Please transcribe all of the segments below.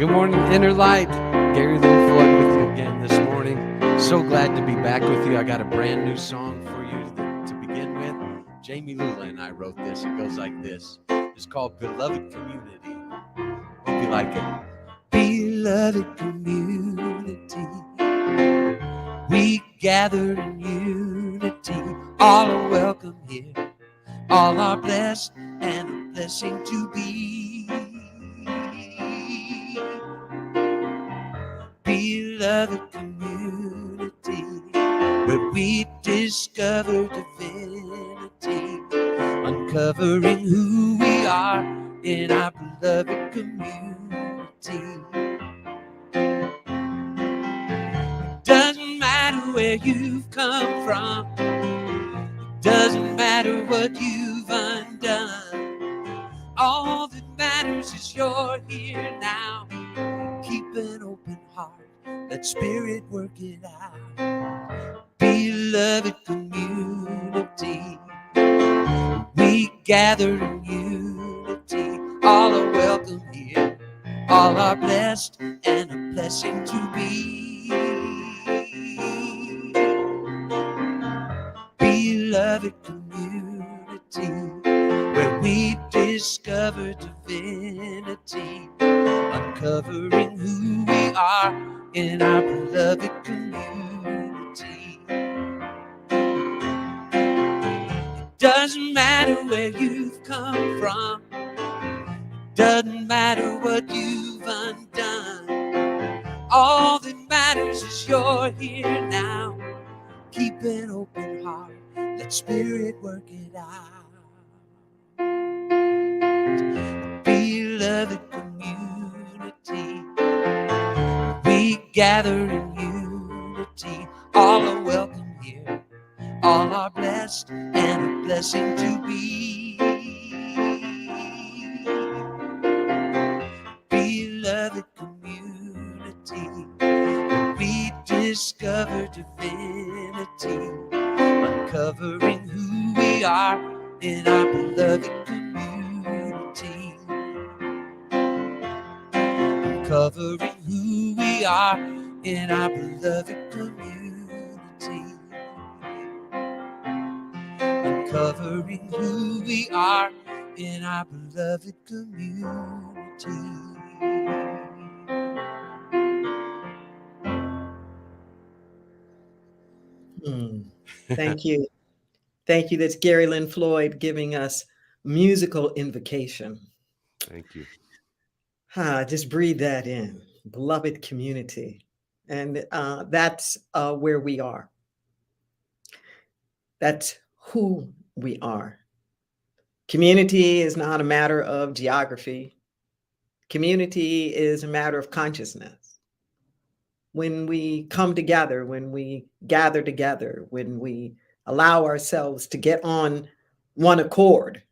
Good morning, Inner Light. Gary Lynn Floyd with you again this morning. So glad to be back with you. I got a brand new song for you to begin with. Jamie Lula and I wrote this. It goes like this. It's called Beloved Community. Hope you like it. Beloved community, we gather in unity. All are welcome here. All are blessed and a blessing to be. Beloved community, where we discover divinity, uncovering who we are in our beloved community. Doesn't matter where you've come from, doesn't matter what you've undone. All that matters is you're here now. Keep an open heart, let Spirit work it out. Beloved community, we gather in unity. All are welcome here, all are blessed and a blessing to be. Beloved community, where we discover divinity, uncovering who we are in our beloved community. It doesn't matter where you've come from, doesn't matter what you've undone. All that matters is you're here now. Keep an open heart, let Spirit work it out. Beloved community, we gather in unity. All are welcome here, all are blessed and a blessing to be. Beloved community, we discover divinity, uncovering who we are in our beloved community. Uncovering who we are in our beloved community. Uncovering who we are in our beloved community. Thank you. Thank you. That's Gary Lynn Floyd giving us musical invocation. Thank you. Just breathe that in. Beloved community. And that's where we are. That's who we are. Community is not a matter of geography. Community is a matter of consciousness. When we come together, when we gather together, when we allow ourselves to get on one accord,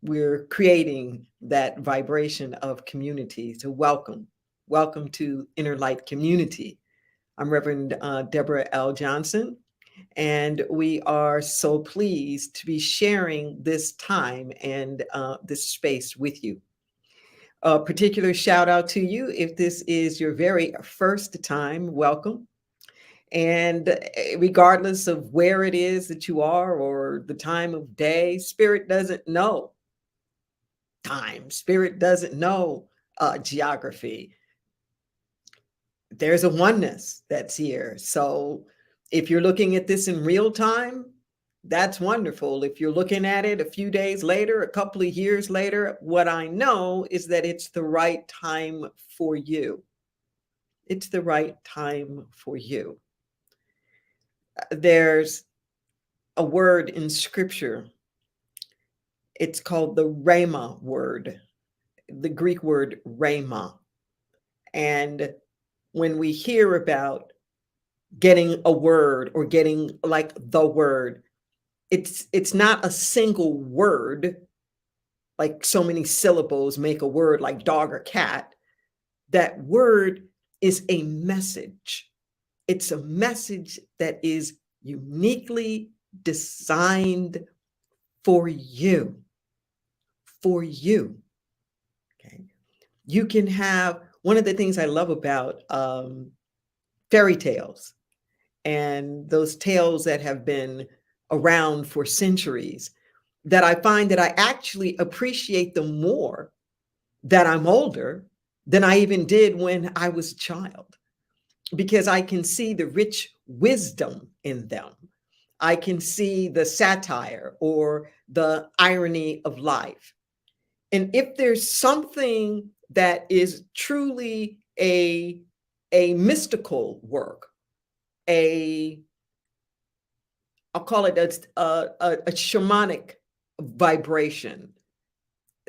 we're creating that vibration of community. So welcome to Inner Light Community. I'm Reverend Deborah L. Johnson, and we are so pleased to be sharing this time and this space with you. A particular shout out to you if this is your very first time, welcome. And regardless of where it is that you are or the time of day, Spirit doesn't know time. Spirit doesn't know geography. There's a oneness that's here. So if you're looking at this in real time, that's wonderful. If you're looking at it a few days later, a couple of years later, what I know is that it's the right time for you. It's the right time for you. There's a word in scripture. It's called the Rhema word, the Greek word rhema. And when we hear about getting a word or getting like the word, it's not a single word, like so many syllables make a word like dog or cat. That word is a message. It's a message that is uniquely designed for you. For you. Okay. You can have One of the things I love about fairy tales and those tales that have been around for centuries, that I find that I actually appreciate them more that I'm older than I even did when I was a child, because I can see the rich wisdom in them. I can see the satire or the irony of life. And if there's something that is truly a mystical work, a I'll call it a shamanic vibration,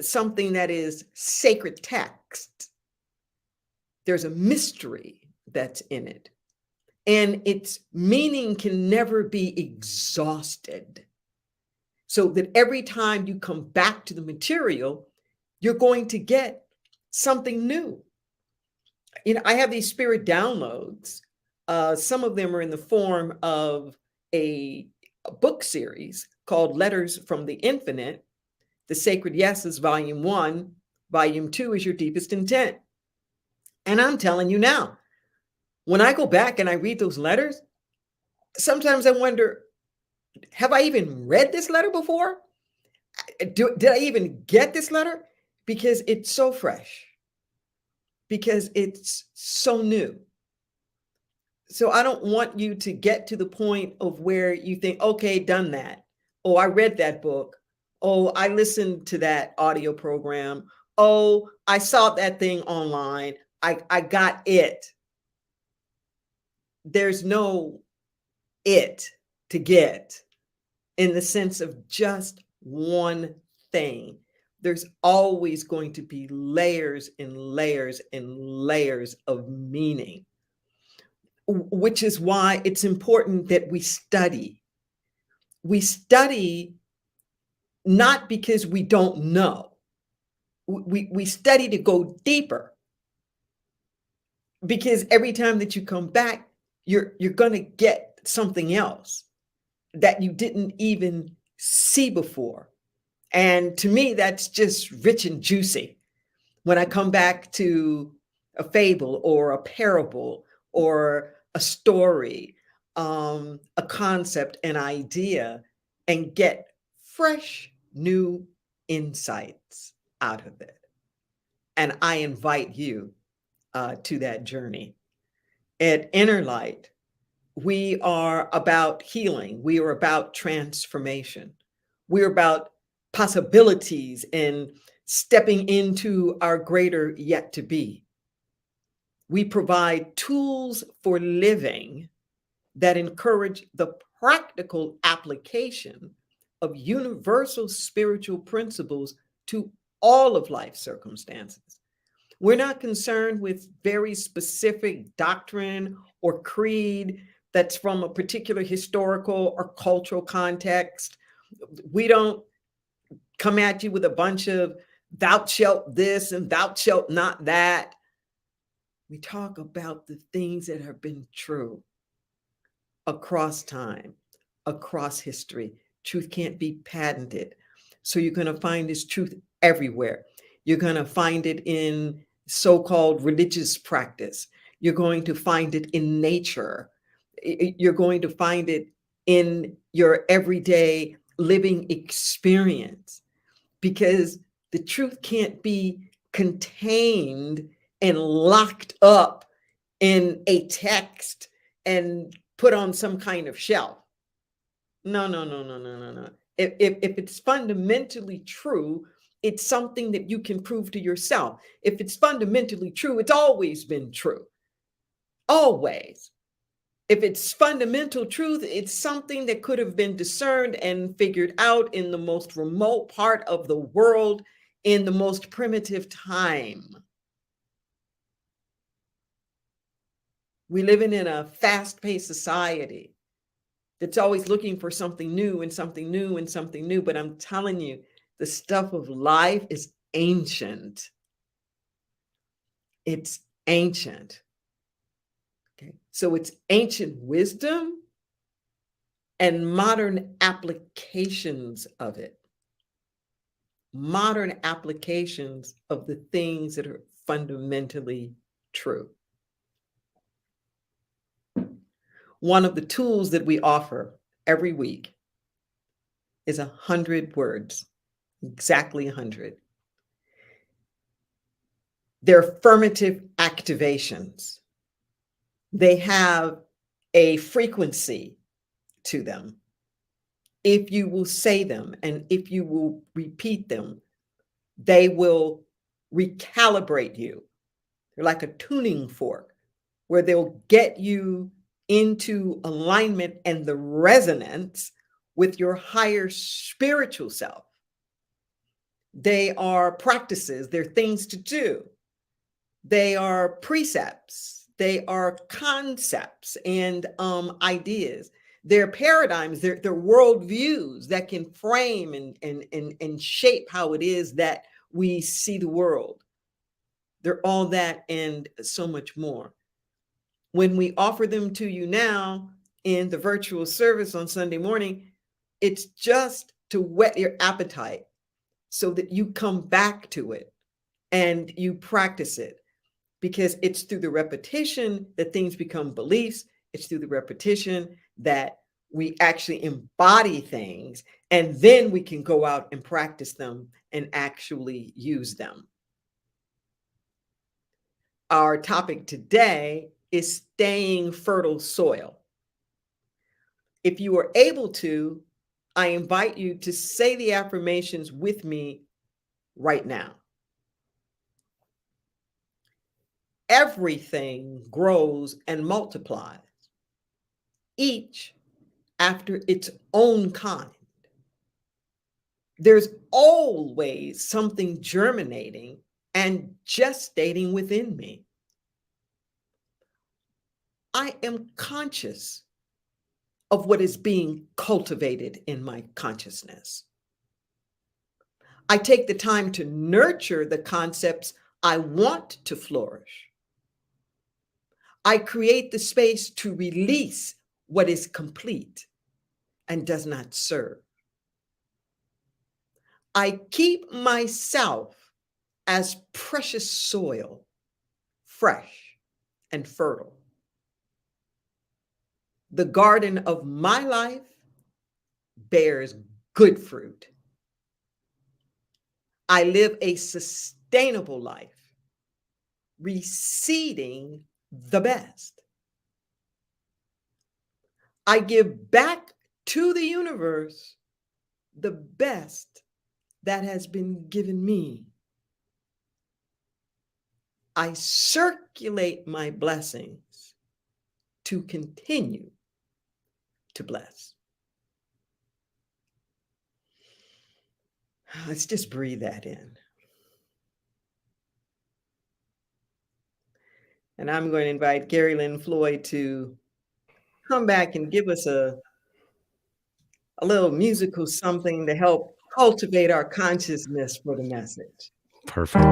something that is sacred text, there's a mystery that's in it. And its meaning can never be exhausted. So that every time you come back to the material, you're going to get something new. I have these spirit downloads. Some of them are in the form of a book series called Letters from the Infinite. The Sacred Yes is volume 1. Volume 2 is Your Deepest Intent. And I'm telling you now, when I go back and I read those letters, sometimes I wonder, have I even read this letter before? Did I even get this letter? Because it's so fresh, because it's so new. So I don't want you to get to the point of where you think, okay, done that. Oh, I read that book. Oh, I listened to that audio program. Oh, I saw that thing online. I got it. There's no it to get in the sense of just one thing. There's always going to be layers and layers and layers of meaning, which is why it's important that we study. We study not because we don't know. We study to go deeper, because every time that you come back, you're going to get something else that you didn't even see before. And to me, that's just rich and juicy. When I come back to a fable or a parable or a story, a concept, an idea, and get fresh new insights out of it. And I invite you to that journey. At Inner Light, we are about healing. We are about transformation. We're about possibilities and stepping into our greater yet to be. We provide tools for living that encourage the practical application of universal spiritual principles to all of life's circumstances. We're not concerned with very specific doctrine or creed that's from a particular historical or cultural context. We don't come at you with a bunch of thou shalt this and thou shalt not that. We talk about the things that have been true across time, across history. Truth can't be patented. So you're going to find this truth everywhere. You're going to find it in so-called religious practice. You're going to find it in nature. You're going to find it in your everyday living experience, because the truth can't be contained and locked up in a text and put on some kind of shelf. No. If it's fundamentally true, it's something that you can prove to yourself. If it's fundamentally true, it's always been true. Always. If it's fundamental truth, it's something that could have been discerned and figured out in the most remote part of the world in the most primitive time. We live in a fast-paced society that's always looking for something new and something new and something new. But I'm telling you, the stuff of life is ancient. It's ancient. Okay. So it's ancient wisdom and modern applications of it. modern applications of the things that are fundamentally true. One of the tools that we offer every week is 100 words, exactly 100. They're affirmative activations. They have a frequency to them. If you will say them and if you will repeat them, they will recalibrate you. They're like a tuning fork where they'll get you into alignment and the resonance with your higher spiritual self. They are practices, they're things to do. They are precepts, they are concepts and ideas. They're paradigms, they're worldviews that can frame and shape how it is that we see the world. They're all that and so much more. When we offer them to you now in the virtual service on Sunday morning, it's just to whet your appetite so that you come back to it and you practice it, because it's through the repetition that things become beliefs. It's through the repetition that we actually embody things, and then we can go out and practice them and actually use them. Our topic today is staying fertile soil. If you are able to, I invite you to say the affirmations with me right now. Everything grows and multiplies, each after its own kind. There's always something germinating and gestating within me. I am conscious of what is being cultivated in my consciousness. I take the time to nurture the concepts I want to flourish. I create the space to release what is complete and does not serve. I keep myself as precious soil, fresh and fertile. The garden of my life bears good fruit. I live a sustainable life, receiving the best. I give back to the universe the best that has been given me. I circulate my blessings to continue to bless. Let's just breathe that in. And I'm going to invite Gary Lynn Floyd to come back and give us a little musical something to help cultivate our consciousness for the message. Perfect.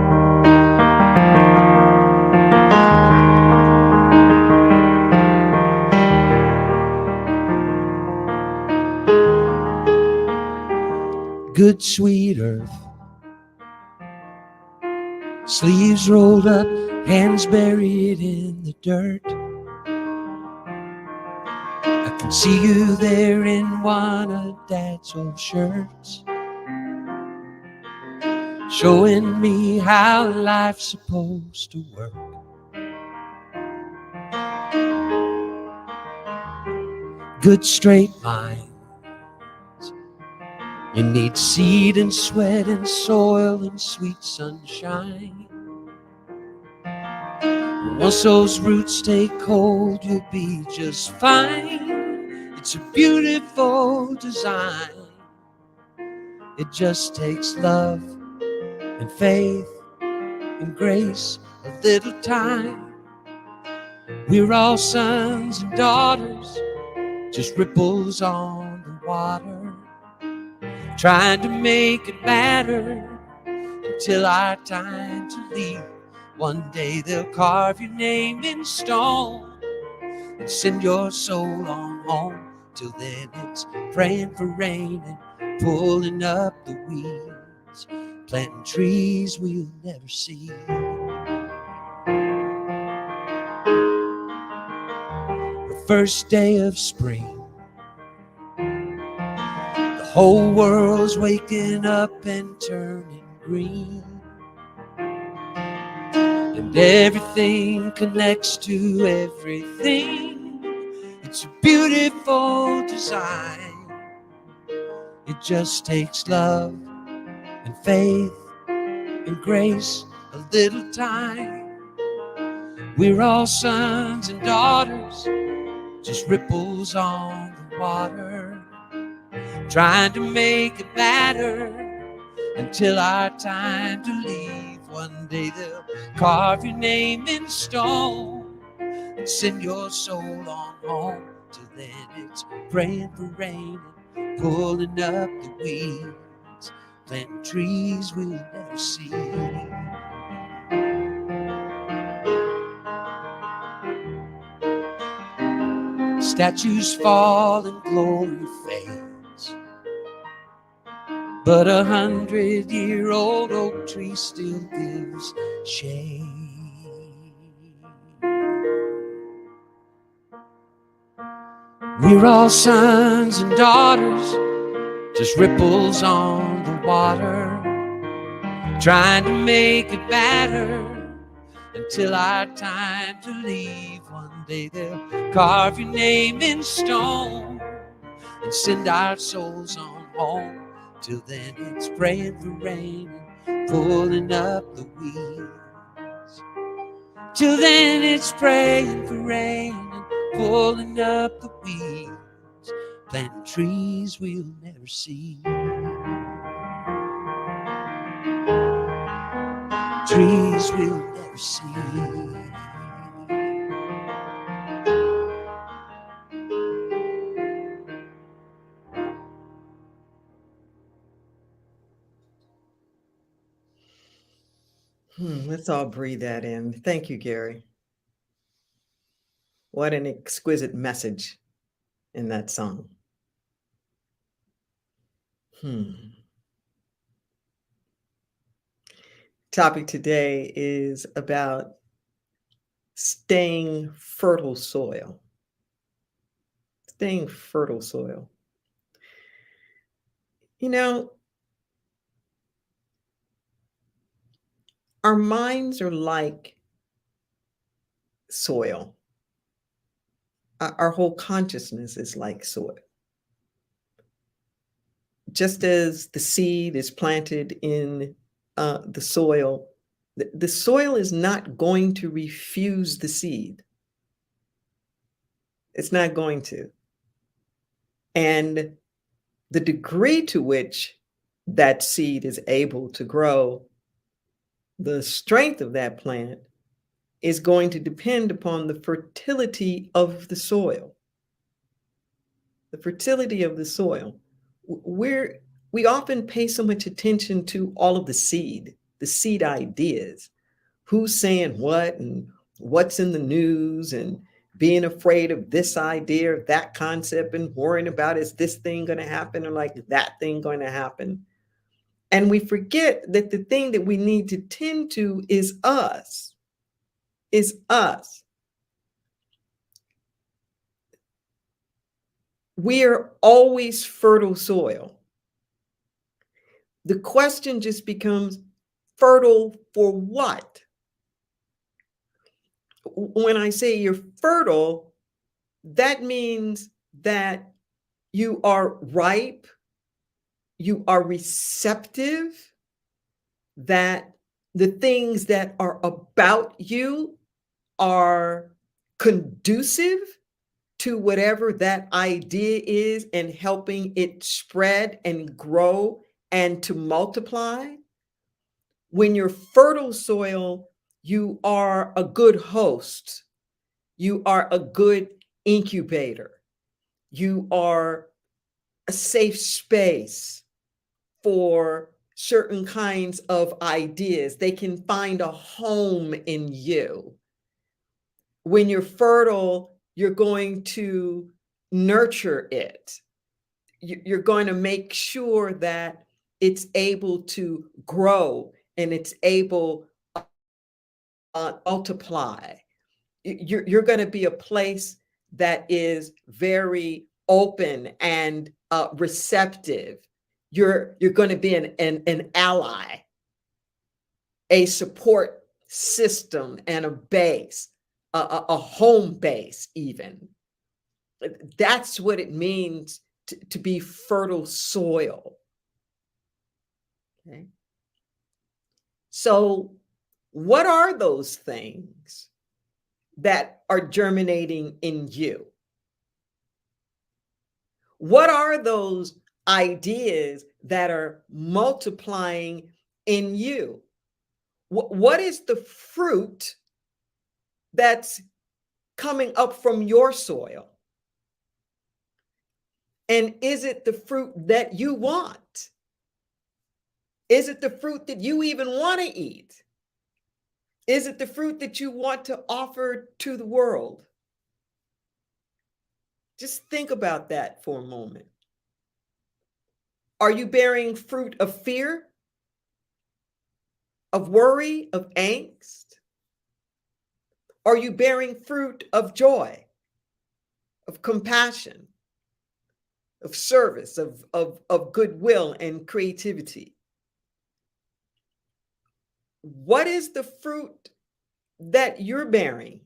Good sweet earth, sleeves rolled up, hands buried in the dirt. I can see you there in one of Dad's old shirts, showing me how life's supposed to work. Good straight lines, you need seed and sweat and soil and sweet sunshine. Once those roots take hold, you'll be just fine. It's a beautiful design. It just takes love and faith and grace, a little time. We're all sons and daughters, just ripples on the water, trying to make it matter until our time to leave. One day they'll carve your name in stone and send your soul on home. Till then it's praying for rain and pulling up the weeds. planting trees we'll never see. The first day of spring, the whole world's waking up and turning green, and everything connects to everything. It's a beautiful design. It just takes love and faith and grace, a little time. We're all sons and daughters, just ripples on the water, trying to make it matter until our time to leave. One day they'll carve your name in stone and send your soul on home. Till then it's praying for rain and pulling up the weeds, planting trees we'll never see. Statues fall and glory fades, but 100-year-old oak tree still gives shade. We're all sons and daughters, just ripples on the water, trying to make it better until our time to leave. One day they'll carve your name in stone and send our souls on home. Till then it's praying for rain and pulling up the weeds. Till then it's praying for rain and pulling up the weeds, planting trees we'll never see. Trees we'll never see. Let's all breathe that in. Thank you, Gary. What an exquisite message in that song. Topic today is about staying fertile soil. Staying fertile soil. You know, our minds are like soil. Our whole consciousness is like soil. Just as the seed is planted in the soil, the soil is not going to refuse the seed. It's not going to. And the degree to which that seed is able to grow, the strength of that plant is going to depend upon the fertility of the soil. The fertility of the soil. We often pay so much attention to all of the seed ideas, who's saying what and what's in the news, and being afraid of this idea or that concept, and worrying about, is this thing going to happen, or like that thing going to happen? And we forget that the thing that we need to tend to is us. We are always fertile soil. The question just becomes, fertile for what? When I say you're fertile, that means that you are ripe, you are receptive, that the things that are about you are conducive to whatever that idea is, and helping it spread and grow and to multiply. When you're fertile soil, you are a good host. You are a good incubator. You are a safe space for certain kinds of ideas. They can find a home in you. When you're fertile, you're going to nurture it. You're going to make sure that it's able to grow and it's able multiply. You're going to be a place that is very open and receptive. You're going to be an ally, a support system, and a base, a home base even. That's what it means to be fertile soil. Okay. So what are those things that are germinating in you? What are those ideas that are multiplying in you? What is the fruit that's coming up from your soil? And is it the fruit that you want? Is it the fruit that you even want to eat? Is it the fruit that you want to offer to the world? Just think about that for a moment. Are you bearing fruit of fear, of worry, of angst? Are you bearing fruit of joy, of compassion, of service, of goodwill and creativity? What is the fruit that you're bearing?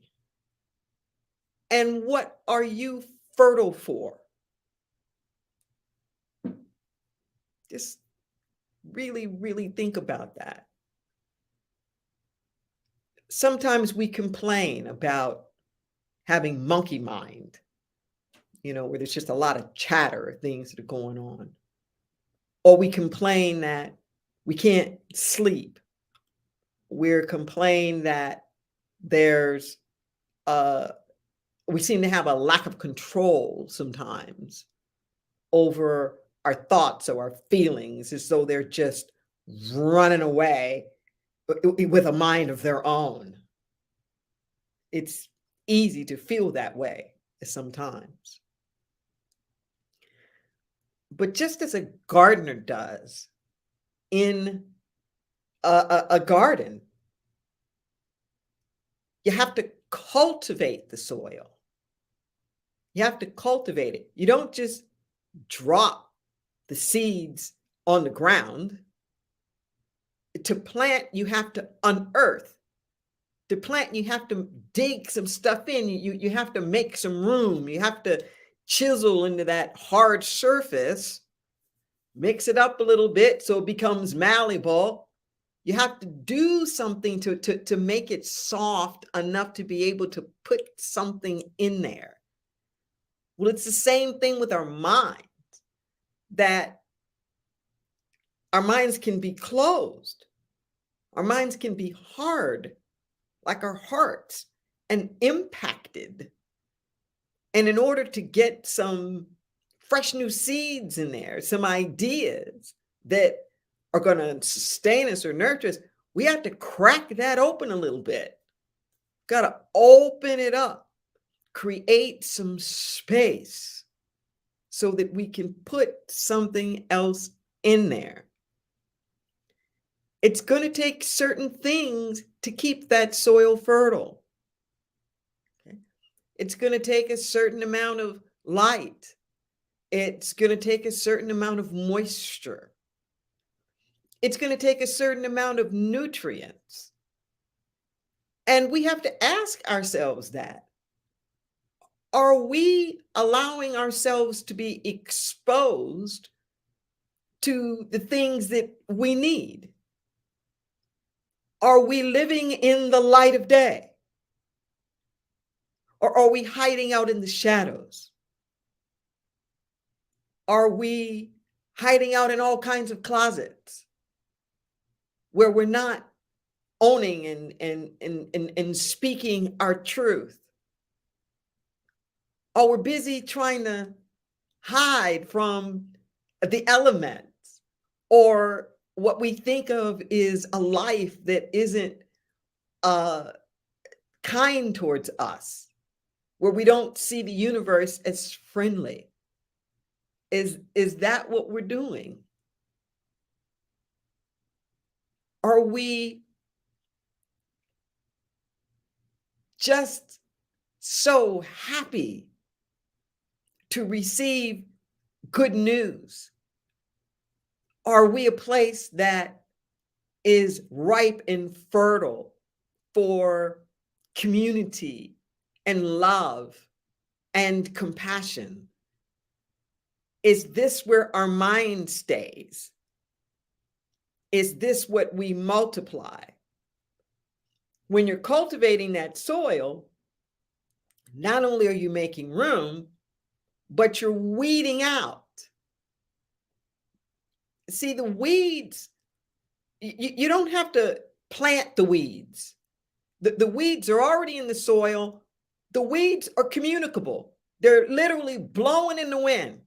And what are you fertile for? Just really, really think about that. Sometimes we complain about having monkey mind, where there's just a lot of chatter, things that are going on. Or we complain that we can't sleep. We're complaining that there's we seem to have a lack of control sometimes over our thoughts or our feelings, as though they're just running away with a mind of their own. It's easy to feel that way sometimes. But just as a gardener does in a garden, you have to cultivate the soil. You have to cultivate it. You don't just drop the seeds on the ground. To plant, you have to unearth. To plant, you have to dig some stuff in. You have to make some room. You have to chisel into that hard surface, mix it up a little bit so it becomes malleable. You have to do something to make it soft enough to be able to put something in there. Well, it's the same thing with our minds, that our minds can be closed. Our minds can be hard, like our hearts, and impacted. And in order to get some fresh new seeds in there, some ideas that are going to sustain us or nurture us, we have to crack that open a little bit. Got to open it up, create some space so that we can put something else in there. It's going to take certain things to keep that soil fertile. Okay? It's going to take a certain amount of light. It's going to take a certain amount of moisture. It's going to take a certain amount of nutrients. And we have to ask ourselves that. Are we allowing ourselves to be exposed to the things that we need? Are we living in the light of day? Or are we hiding out in the shadows? Are we hiding out in all kinds of closets where we're not owning and speaking our truth? Or we're busy trying to hide from the elements, or what we think of is a life that isn't kind towards us, where we don't see the universe as friendly. Is that what we're doing? Are we just so happy to receive good news? Are we a place that is ripe and fertile for community and love and compassion? Is this where our mind stays? Is this what we multiply? When you're cultivating that soil, not only are you making room, but you're weeding out. See, the weeds, you don't have to plant the weeds. The weeds are already in the soil. The weeds are communicable. They're literally blowing in the wind.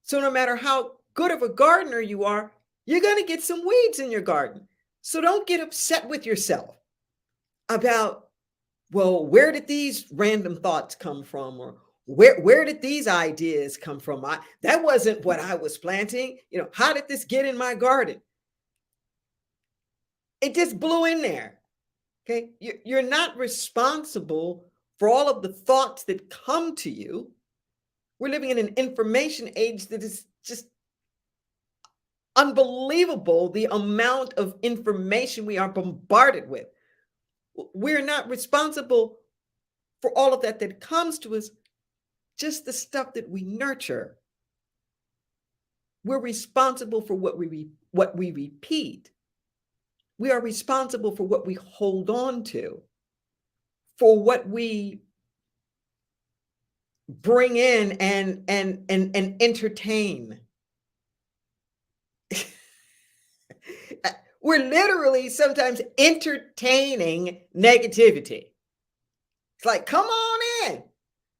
So no matter how good of a gardener you are, you're going to get some weeds in your garden. So don't get upset with yourself about, well, where did these random thoughts come from? Or where did these ideas come from? That wasn't what I was planting. How did this get in my garden? It just blew in there. Okay. You're not responsible for all of the thoughts that come to you. We're living in an information age that is just unbelievable, the amount of information we are bombarded with. We're not responsible for all of that comes to us, just the stuff that we nurture. We're responsible for what we repeat. We are responsible for what we hold on to, for what we bring in and entertain. We're literally sometimes entertaining negativity. It's like, come on in.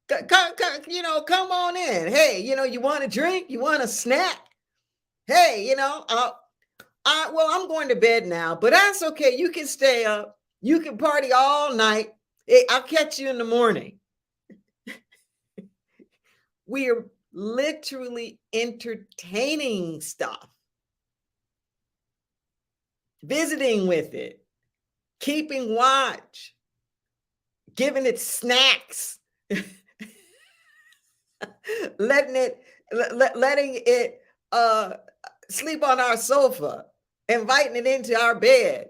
Come on in. Hey, you want a drink? You want a snack? Hey, well, I'm going to bed now, but that's okay. You can stay up. You can party all night. Hey, I'll catch you in the morning. We are literally entertaining stuff, visiting with it, keeping watch, giving it snacks, letting it sleep on our sofa, inviting it into our bed,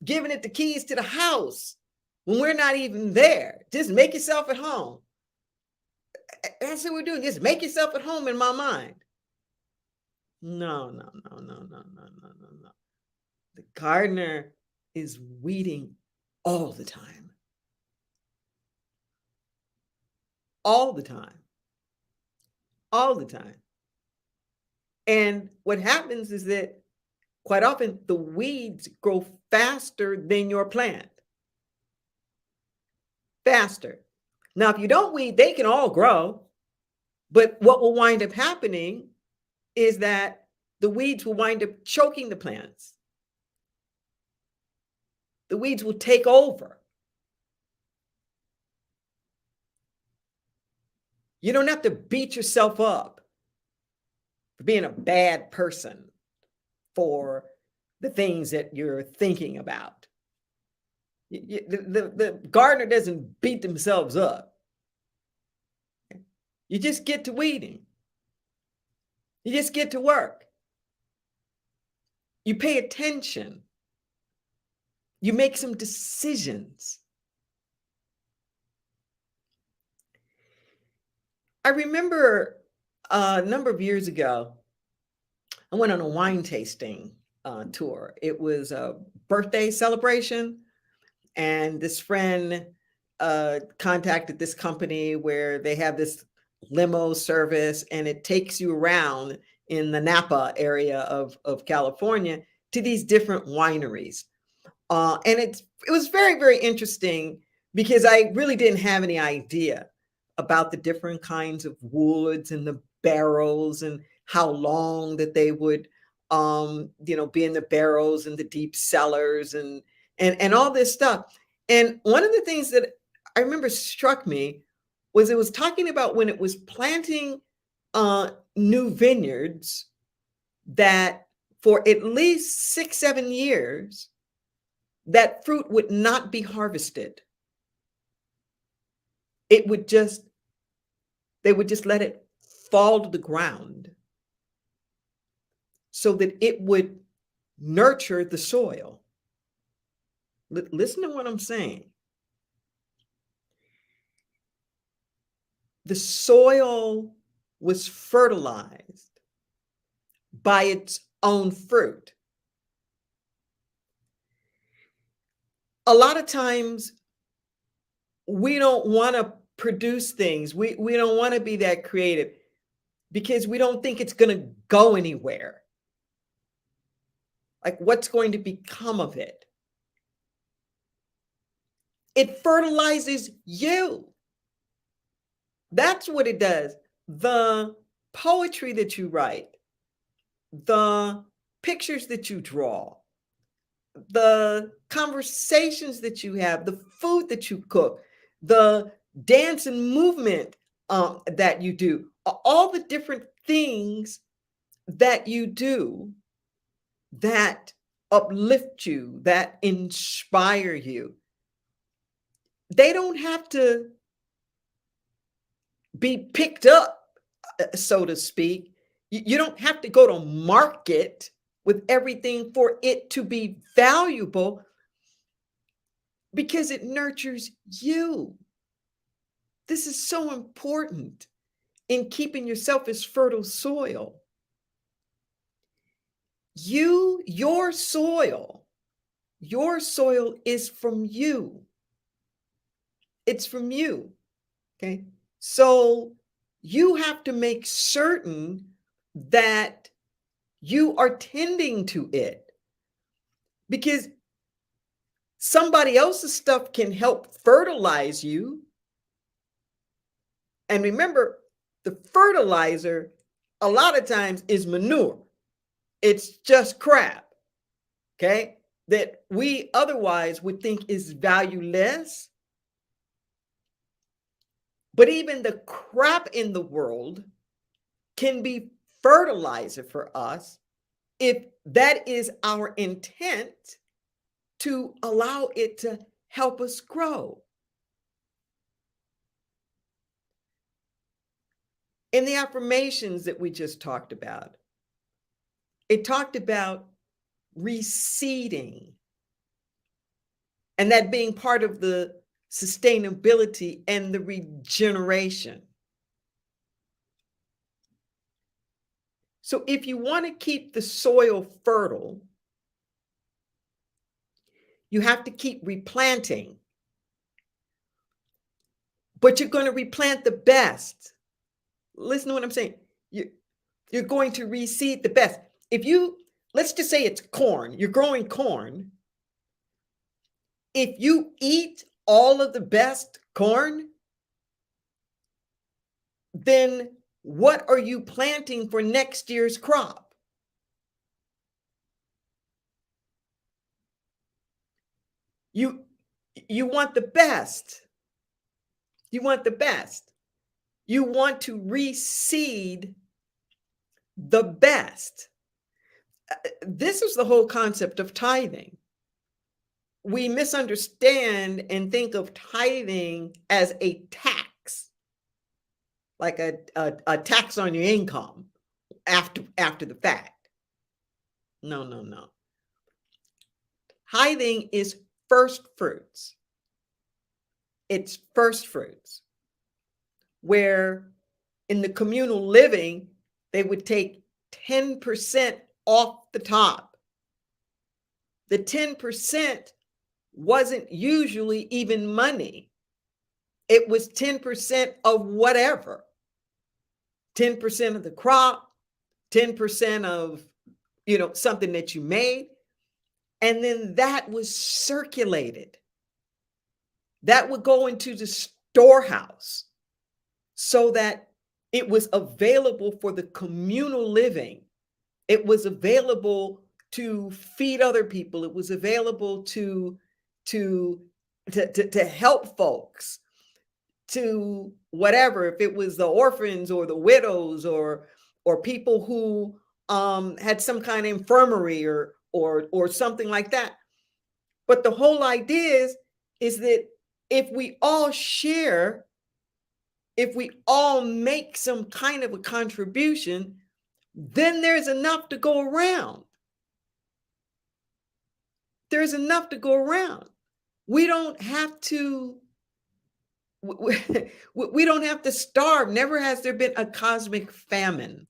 giving it the keys to the house when we're not even there. Just make yourself at home. That's what we're doing. Just make yourself at home in my mind. No. The gardener is weeding all the time. All the time. All the time. And what happens is that quite often the weeds grow faster than your plant. Faster. Now, if you don't weed, they can all grow. But what will wind up happening is that the weeds will wind up choking the plants. The weeds will take over. You don't have to beat yourself up for being a bad person for the things that you're thinking about. The gardener doesn't beat themselves up. You just get to weeding. You just get to work. You pay attention. You make some decisions. I remember a number of years ago, I went on a wine tasting tour. It was a birthday celebration. And this friend contacted this company where they have this limo service, and it takes you around in the Napa area of California to these different wineries. And it was very, very interesting because I really didn't have any idea about the different kinds of woods and the barrels and how long that they would, be in the barrels and the deep cellars and all this stuff. And one of the things that I remember struck me was it was talking about when it was planting new vineyards, that for at least 6-7 years, that fruit would not be harvested. They would just let it fall to the ground so that it would nurture the soil. Listen to what I'm saying. The soil was fertilized by its own fruit. A lot of times we don't want to produce things. We don't want to be that creative because we don't think it's going to go anywhere. Like, what's going to become of it? It fertilizes you. That's what it does. The poetry that you write, the pictures that you draw, the conversations that you have, the food that you cook, the dance and movement that you do, all the different things that you do that uplift you, that inspire you. They don't have to be picked up, so to speak. You don't have to go to market with everything for it to be valuable because it nurtures you. This is so important in keeping yourself as fertile soil. Your soil is from you. It's from you. Okay. So you have to make certain that you are tending to it, because somebody else's stuff can help fertilize you. And remember, the fertilizer a lot of times is manure. It's just crap, okay, that we otherwise would think is valueless. But even the crap in the world can be fertilizer for us if that is our intent, to allow it to help us grow. In the affirmations that we just talked about, it talked about reseeding, and that being part of the sustainability and the regeneration. So if you want to keep the soil fertile, you have to keep replanting. But you're going to replant the best. Listen to what I'm saying. You're going to reseed the best. If you, let's just say it's corn, you're growing corn. If you eat all of the best corn, then what are you planting for next year's crop? You want the best. You want the best. You want to reseed the best. This is the whole concept of tithing. We misunderstand and think of tithing as a tax, like a tax on your income after the fact. No. Tithing is first fruits. It's first fruits, where in the communal living, they would take 10% off the top. The 10% wasn't usually even money. It was 10% of whatever. 10% of the crop, 10% of, something that you made. And then that was circulated. That would go into the storehouse so that it was available for the communal living. It was available to feed other people. It was available to help folks, to whatever, if it was the orphans or the widows or people who had some kind of infirmary or something like that. But the whole idea is that if we all share, if we all make some kind of a contribution, then there's enough to go around. There's enough to go around. We don't have to we don't have to starve. Never has there been a cosmic famine.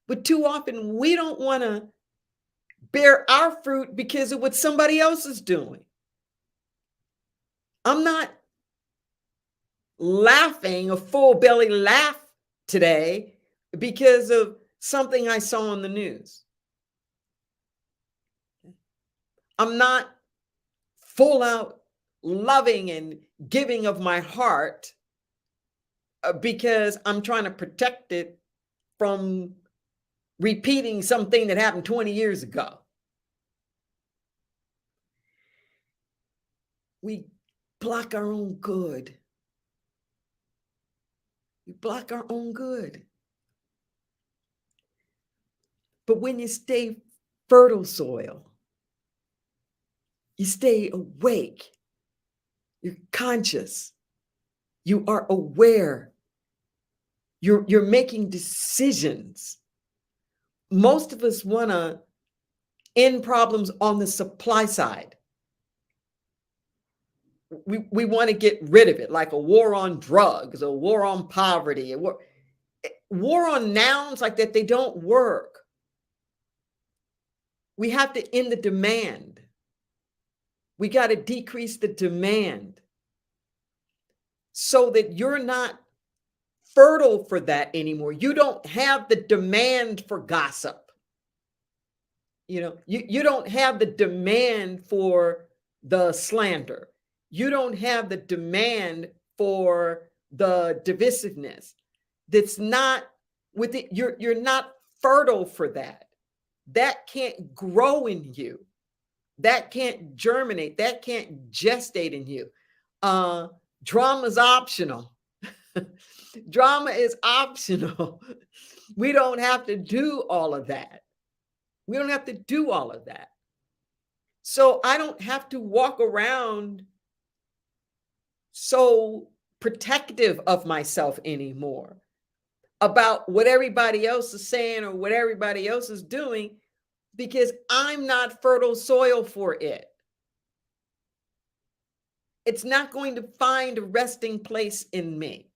But too often we don't want to bear our fruit because of what somebody else is doing. I'm not laughing a full belly laugh today because of something I saw on the news. I'm not full out loving and giving of my heart because I'm trying to protect it from repeating something that happened 20 years ago. We block our own good. We block our own good. But when you stay fertile soil, you stay awake, you're conscious, you are aware, you're making decisions. Most of us want to end problems on the supply side. We want to get rid of it, like a war on drugs, a war on poverty, a war on nouns like that. They don't work. We have to end the demand. We got to decrease the demand so that you're not fertile for that anymore. You don't have the demand for gossip. You don't have the demand for the slander. You don't have the demand for the divisiveness. That's not with it. You're not fertile for that. That can't grow in you. That can't germinate. That can't gestate in you. Drama is optional. Drama is optional. We don't have to do all of that. We don't have to do all of that. So I don't have to walk around so protective of myself anymore about what everybody else is saying or what everybody else is doing, because I'm not fertile soil for it. It's not going to find a resting place in me.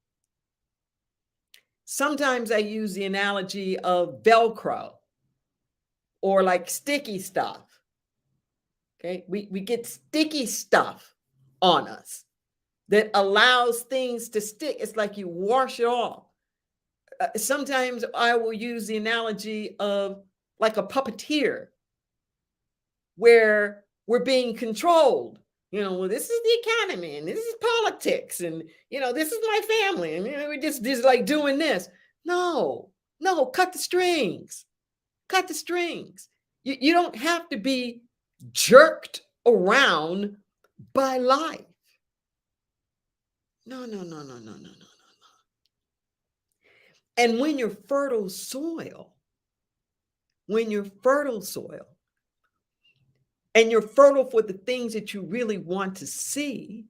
Sometimes I use the analogy of Velcro or like sticky stuff. Okay, we get sticky stuff on us that allows things to stick. It's like you wash it off. Sometimes I will use the analogy of like a puppeteer where we're being controlled. Well, this is the economy and this is politics and, this is my family and we're just like doing this. No, cut the strings. Cut the strings. You don't have to be jerked around by life. No. And when you're fertile soil, and you're fertile for the things that you really want to see,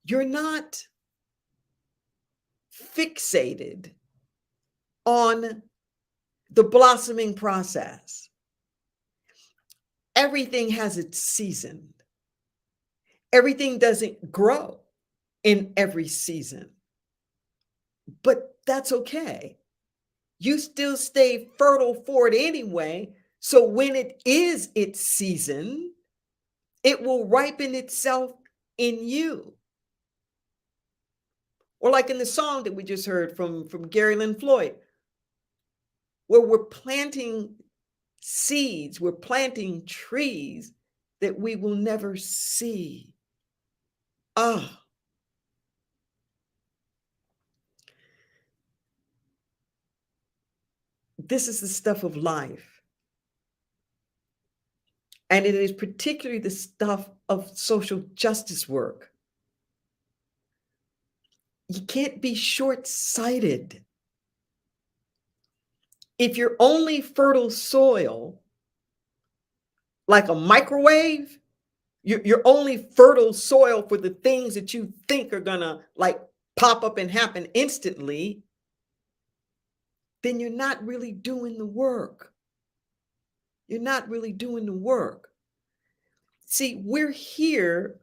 you're not fixated on the blossoming process. Everything has its season. Everything doesn't grow in every season, but that's okay. You still stay fertile for it anyway. So when it is its season, it will ripen itself in you. Or like in the song that we just heard from Gary Lynn Floyd, where we're planting seeds, we're planting trees that we will never see. This is the stuff of life. And it is particularly the stuff of social justice work. You can't be short-sighted. If you're only fertile soil, like a microwave, you're only fertile soil for the things that you think are gonna like pop up and happen instantly, then you're not really doing the work. You're not really doing the work. See, we're here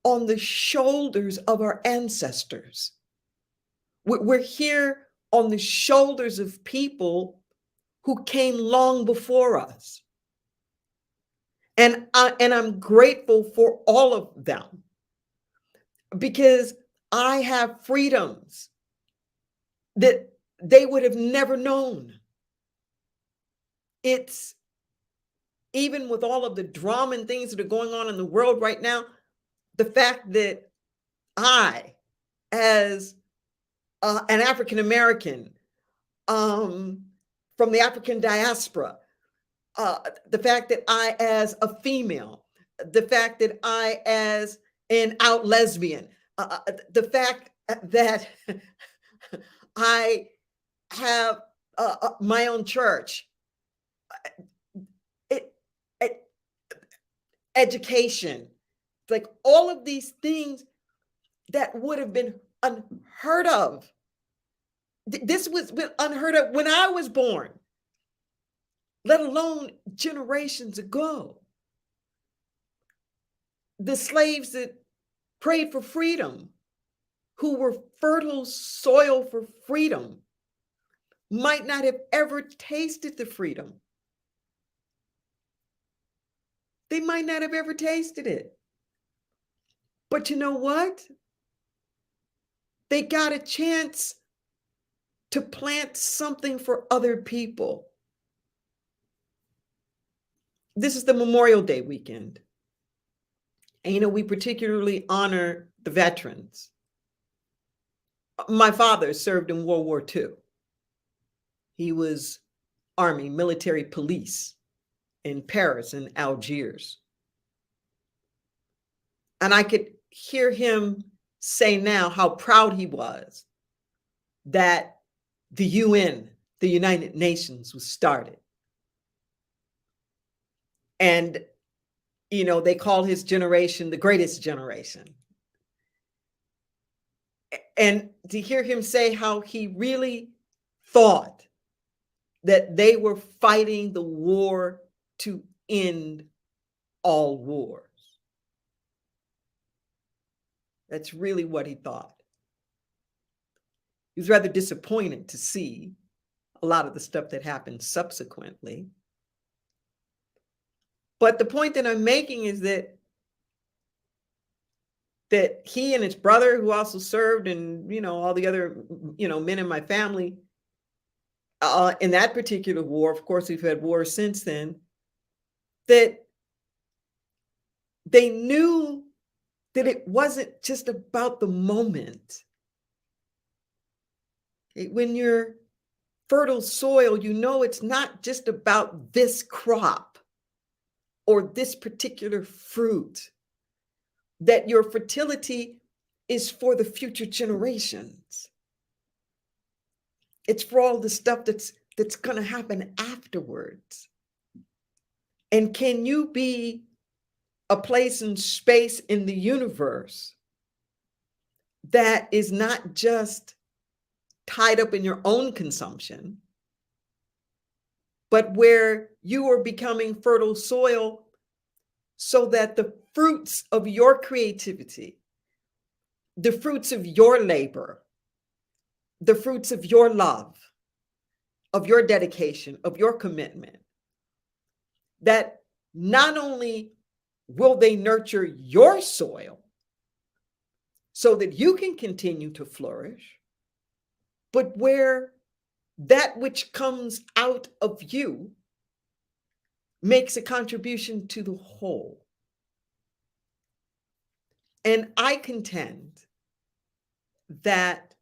on the shoulders of our ancestors. We're here on the shoulders of people who came long before us. And I'm grateful for all of them because I have freedoms that they would have never known. It's even with all of the drama and things that are going on in the world right now, the fact that I, as an African American from the African diaspora, the fact that I, as a female, the fact that I, as an out lesbian, the fact that I have my own church, it, education, like all of these things that would have been unheard of. This was unheard of when I was born, let alone generations ago. The slaves that prayed for freedom, who were fertile soil for freedom, might not have ever tasted the freedom. They might not have ever tasted it. But you know what? They got a chance to plant something for other people. This is the Memorial Day weekend. And we particularly honor the veterans. My father served in World War II. He was Army, military police in Paris and Algiers. And I could hear him say now how proud he was that the UN, the United Nations, was started. And, they call his generation the greatest generation. And to hear him say how he really thought that they were fighting the war to end all wars. That's really what he thought. He was rather disappointed to see a lot of the stuff that happened subsequently. But the point that I'm making is that he and his brother, who also served, and all the other men in my family, in that particular war, of course, we've had wars since then, that they knew that it wasn't just about the moment. When you're fertile soil, it's not just about this crop or this particular fruit, that your fertility is for the future generations. It's for all the stuff that's going to happen afterwards. And can you be a place and space in the universe that is not just tied up in your own consumption, but where you are becoming fertile soil so that the fruits of your creativity, the fruits of your labor, the fruits of your love, of your dedication, of your commitment, that not only will they nurture your soil so that you can continue to flourish, but where that which comes out of you makes a contribution to the whole. And I contend that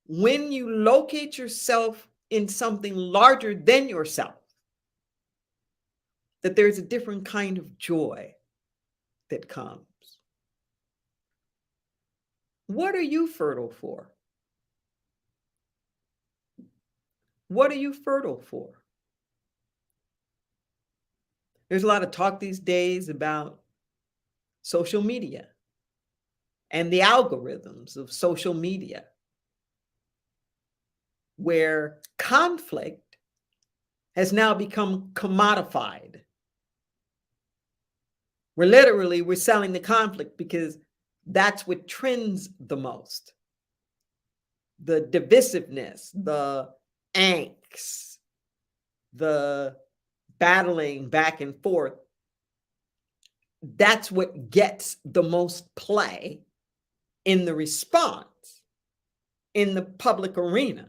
when you locate yourself in something larger than yourself, that there's a different kind of joy that comes. What are you fertile for? What are you fertile for? There's a lot of talk these days about social media and the algorithms of social media, where conflict has now become commodified. We're selling the conflict because that's what trends the most. The divisiveness, the angst, the battling back and forth. That's what gets the most play in the response in the public arena,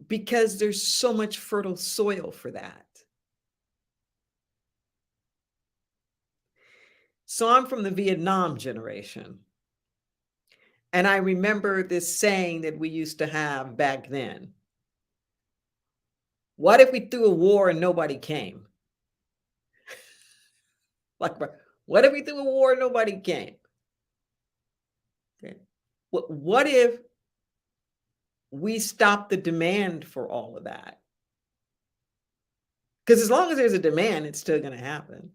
because there's so much fertile soil for that. So I'm from the Vietnam generation. And I remember this saying that we used to have back then. What if we threw a war and nobody came? Like, what if we threw a war and nobody came? Okay. What if we stop the demand for all of that? Because as long as there's a demand, it's still going to happen.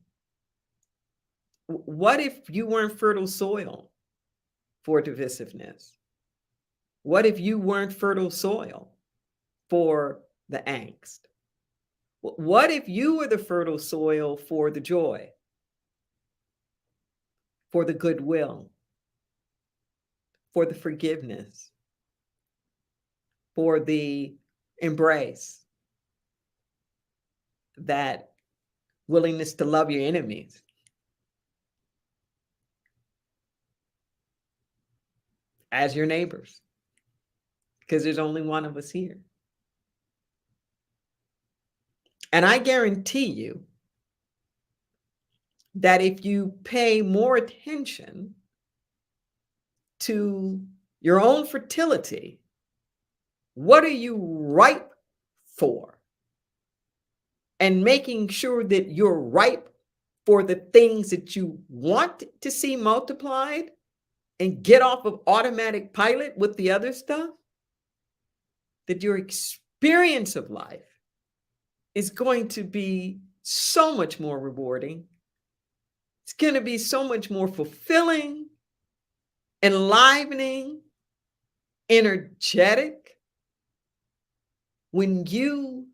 What if you weren't fertile soil for divisiveness? What if you weren't fertile soil for the angst? What if you were the fertile soil for the joy, for the goodwill, for the forgiveness, for the embrace, that willingness to love your enemies? As your neighbors, because there's only one of us here. And I guarantee you that if you pay more attention to your own fertility, what are you ripe for? And making sure that you're ripe for the things that you want to see multiplied, and get off of automatic pilot with the other stuff, that your experience of life is going to be so much more rewarding. It's going to be so much more fulfilling, enlivening, energetic, when you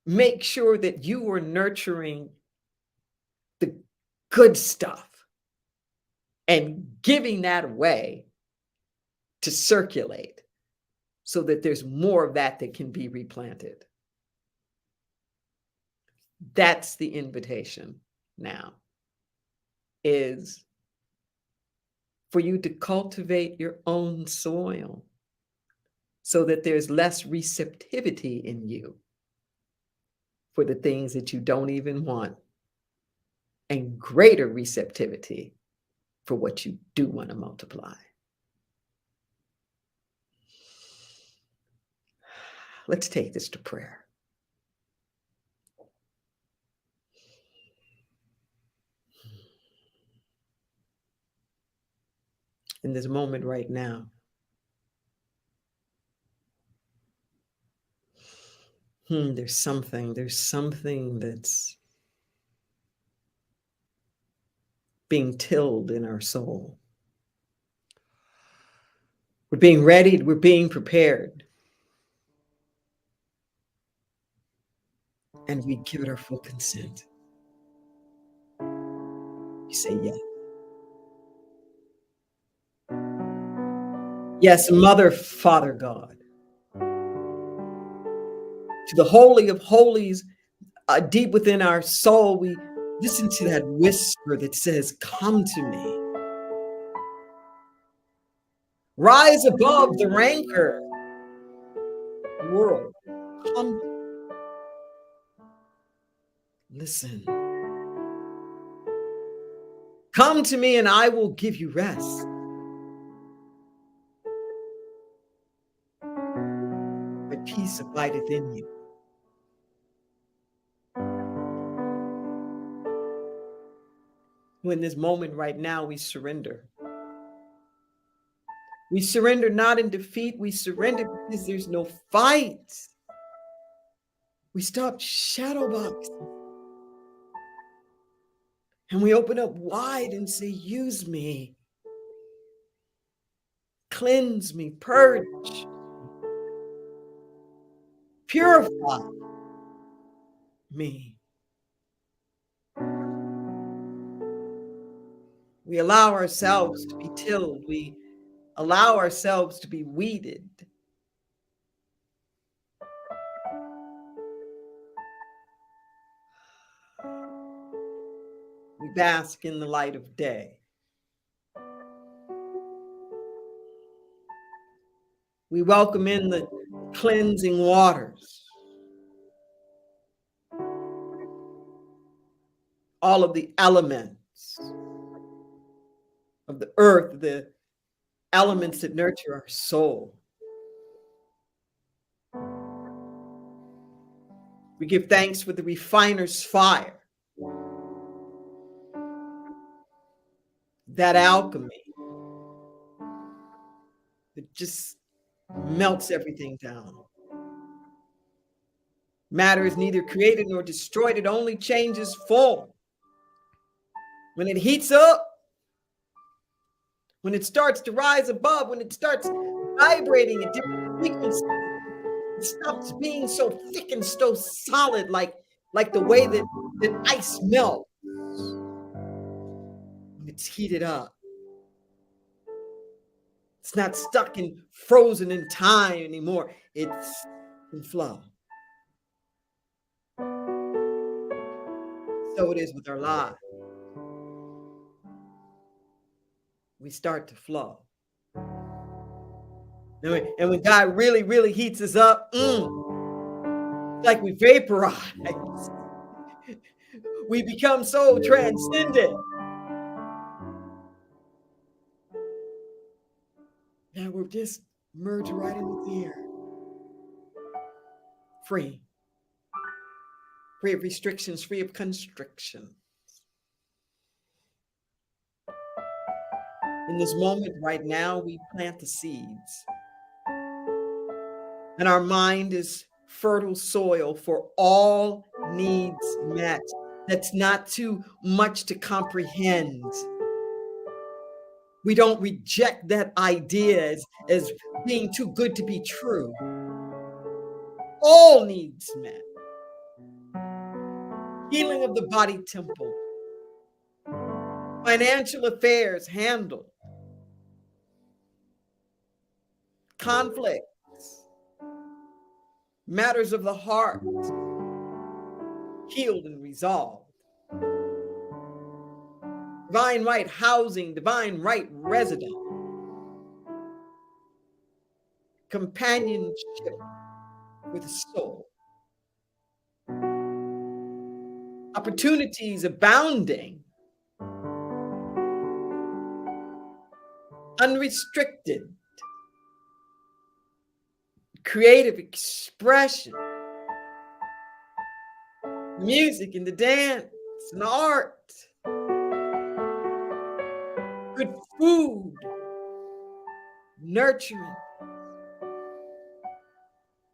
make sure that you are nurturing the good stuff and giving that away to circulate, so that there's more of that that can be replanted. That's the invitation now, is for you to cultivate your own soil, so that there's less receptivity in you for the things that you don't even want, and greater receptivity for what you do want to multiply. Let's take this to prayer. In this moment right now, there's something that's being tilled in our soul. We're being readied, we're being prepared. And we give it our full consent. You say yes. Yes, Mother, Father God, to the Holy of Holies, deep within our soul, we listen to that whisper that says, come to me. Rise above the rancor world. Come. Listen. Come to me and I will give you rest. My peace abideth in you. In this moment right now, we surrender. We surrender not in defeat. We surrender because there's no fight. We stop shadowboxing. And we open up wide and say, use me. Cleanse me, purge, purify me. We allow ourselves to be tilled. We allow ourselves to be weeded. We bask in the light of day. We welcome in the cleansing waters. All of the elements of the earth, the elements that nurture our soul. We give thanks for the refiner's fire, that alchemy that just melts everything down. Matter is neither created nor destroyed, it only changes form. When it heats up, when it starts to rise above, when it starts vibrating at different frequencies, it stops being so thick and so solid, like the way that ice melts when it's heated up. It's not stuck and frozen in time anymore. It's in flow. So it is with our lives. We start to flow. And when God really, really heats us up, it's like we vaporize. We become so transcendent that we're just merged right into the air. Free. Free of restrictions, free of constriction. In this moment right now, we plant the seeds. And our mind is fertile soil for all needs met. That's not too much to comprehend. We don't reject that idea as being too good to be true. All needs met. Healing of the body temple. Financial affairs handled. Conflicts. Matters of the heart. Healed and resolved. Divine right housing, divine right resident. Companionship with soul. Opportunities abounding. Unrestricted. Creative expression. Music and the dance and art. Good food. Nurturing.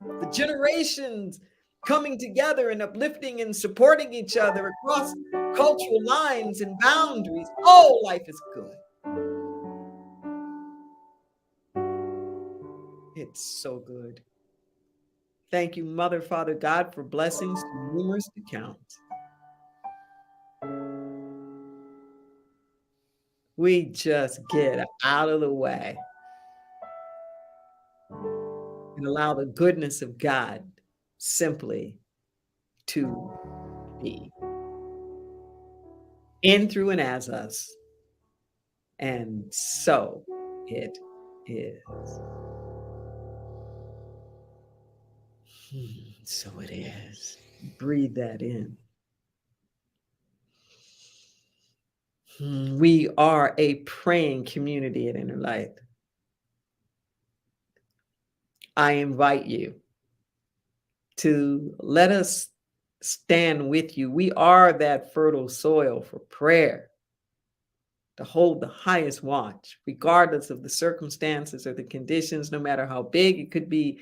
The generations coming together and uplifting and supporting each other across cultural lines and boundaries. Oh, life is good. It's so good. Thank you, Mother, Father, God, for blessings too numerous to count. We just get out of the way and allow the goodness of God simply to be in, through, and as us. And so it is. So it is. Breathe that in. We are a praying community at Inner Light. I invite you to let us stand with you. We are that fertile soil for prayer. to hold the highest watch, regardless of the circumstances or the conditions, no matter how big. It could be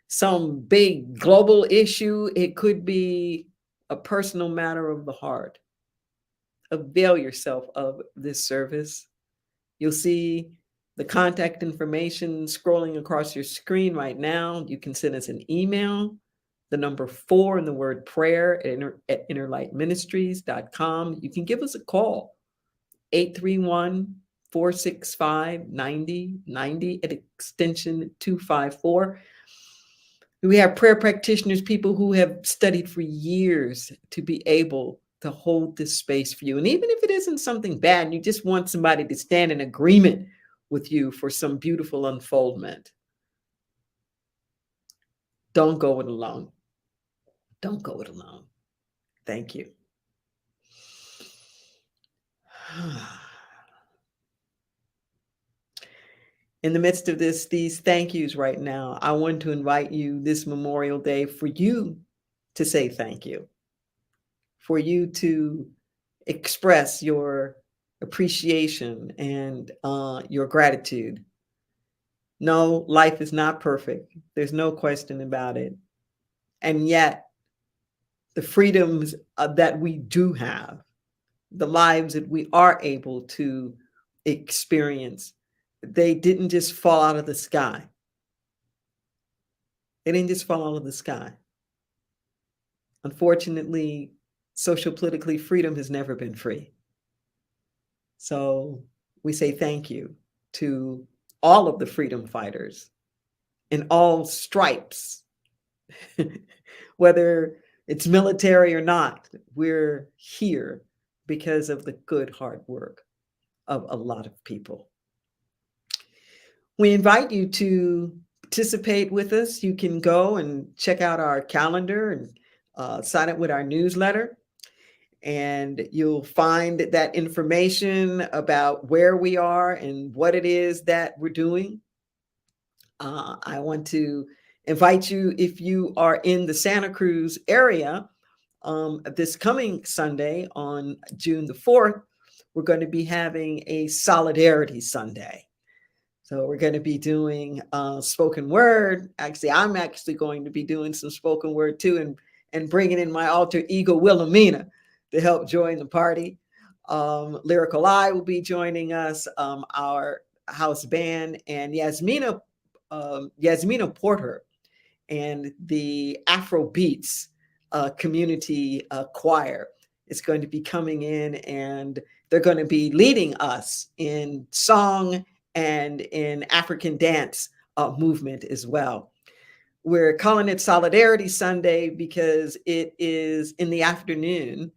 some big global issue. It could be a personal matter of the heart. Avail yourself of this service. You'll see the contact information scrolling across your screen right now. You can send us an email, the number 4 and the word prayer at innerlightministries.com. You can give us a call, 831-465-9090 at extension 254. We have prayer practitioners, people who have studied for years to be able to hold this space for you. And even if it isn't something bad, and you just want somebody to stand in agreement with you for some beautiful unfoldment, don't go it alone. Don't go it alone. Thank you. In the midst of these thank yous right now, I want to invite you this Memorial Day for you to say thank you, for you to express your appreciation and your gratitude. No, life is not perfect. There's no question about it. And yet, the freedoms that we do have, the lives that we are able to experience, they didn't just fall out of the sky. They didn't just fall out of the sky. Unfortunately, social politically, freedom has never been free. So we say thank you to all of the freedom fighters in all stripes, whether it's military or not. We're here because of the good, hard work of a lot of people. We invite you to participate with us. You can go and check out our calendar and sign up with our newsletter. And you'll find that information about where we are and what it is that we're doing. I want to invite you, if you are in the Santa Cruz area, this coming Sunday on June the 4th, we're going to be having a Solidarity Sunday. So we're going to be doing spoken word. Actually, I'm actually going to be doing some spoken word too, and bringing in my alter ego, Wilhelmina, to help join the party. Lyrical Eye will be joining us, our house band, and Yasmina Porter and the Afro Beats community choir is going to be coming in, and they're going to be leading us in song and in African dance movement as well. We're calling it Solidarity Sunday because it is in the afternoon.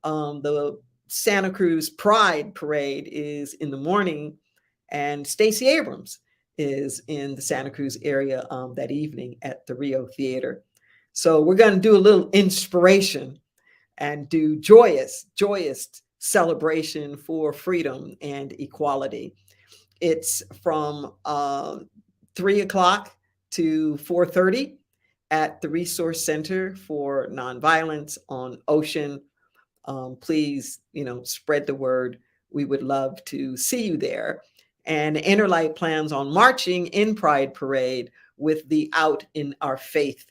The Santa Cruz Pride Parade is in the morning, and Stacey Abrams is in the Santa Cruz area that evening at the Rio Theater. So we're going to do a little inspiration and do joyous celebration for freedom and equality. It's from 3 o'clock to 4:30 at the Resource Center for Nonviolence on Ocean. Please, spread the word. We would love to see you there. And Innerlight plans on marching in Pride Parade with the Out in Our Faith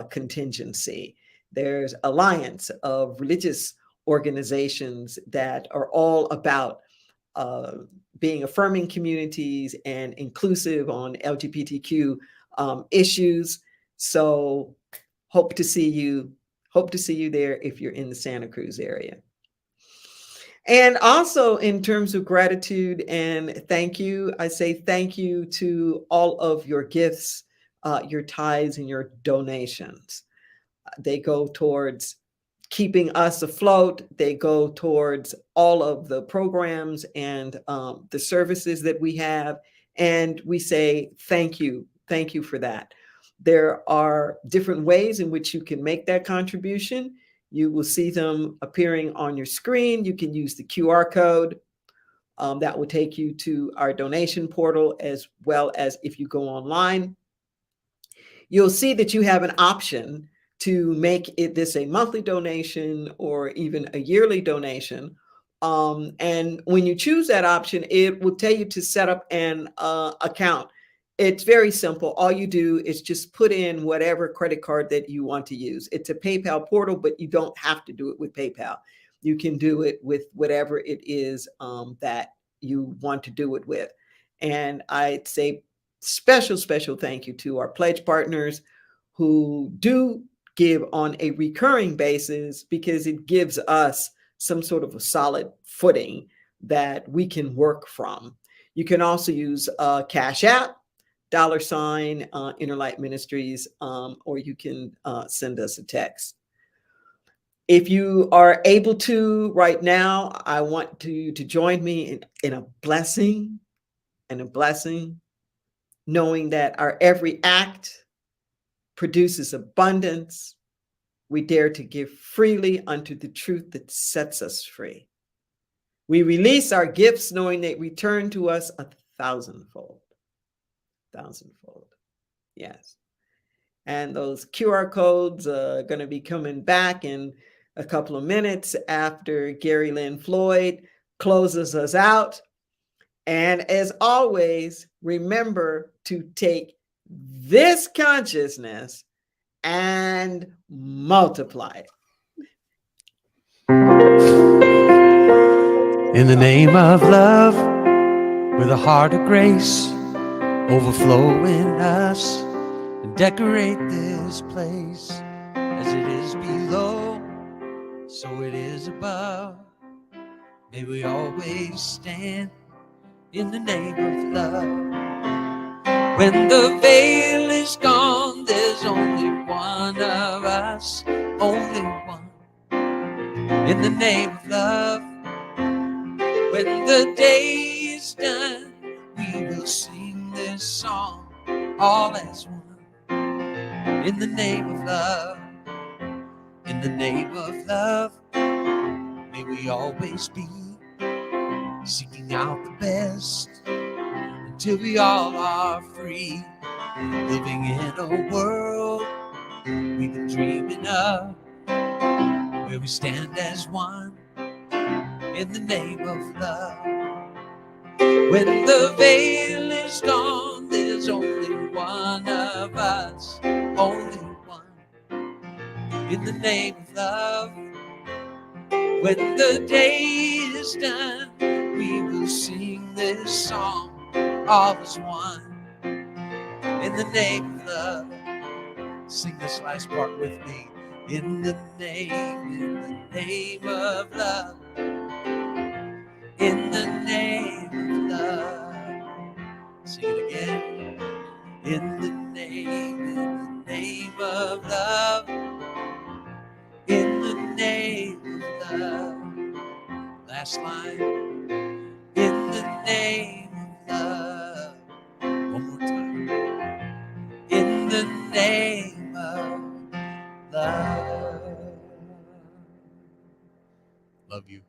contingency. There's alliance of religious organizations that are all about being affirming communities and inclusive on LGBTQ issues. So hope to see you there if you're in the Santa Cruz area. And also, in terms of gratitude and thank you, I say thank you to all of your gifts, your tithes, and your donations. They go towards keeping us afloat. They go towards all of the programs and the services that we have. And we say thank you. Thank you for that. There are different ways in which you can make that contribution. You will see them appearing on your screen. You can use the QR code that will take you to our donation portal, as well as if you go online. You'll see that you have an option to make this a monthly donation or even a yearly donation, And when you choose that option, it will tell you to set up an account. It's very simple. All you do is just put in whatever credit card that you want to use. It's a PayPal portal, but you don't have to do it with PayPal. You can do it with whatever it is that you want to do it with. And I'd say special thank you to our pledge partners who do give on a recurring basis, because it gives us some sort of a solid footing that we can work from. You can also use Cash App, $ Inner Light Ministries, or you can send us a text. If you are able to right now, I want you to join me in a blessing, knowing that our every act produces abundance. We dare to give freely unto the truth that sets us free. We release our gifts knowing they return to us a thousandfold. Yes. And those QR codes are going to be coming back in a couple of minutes after Gary Lynn Floyd closes us out. And as always, remember to take this consciousness and multiply it. In the name of love, with a heart of grace, overflow in us and decorate this place. As it is below, so it is above. May we always stand in the name of love. When the veil is gone, there's only one of us, only one. In the name of love, when the day is done, we will sing this song all as one. In the name of love, in the name of love, may we always be seeking out the best until we all are free, living in a world we've been dreaming of, where we stand as one in the name of love. When the veil is gone, there's only one of us, only one, in the name of love. When the day is done, we will sing this song all as one, in the name of love. Sing this last part with me. In the name of love. In the name of love. Sing it again. In the name of love. In the name of love. Last line. In the name of love. One more time. In the name of love. Love you.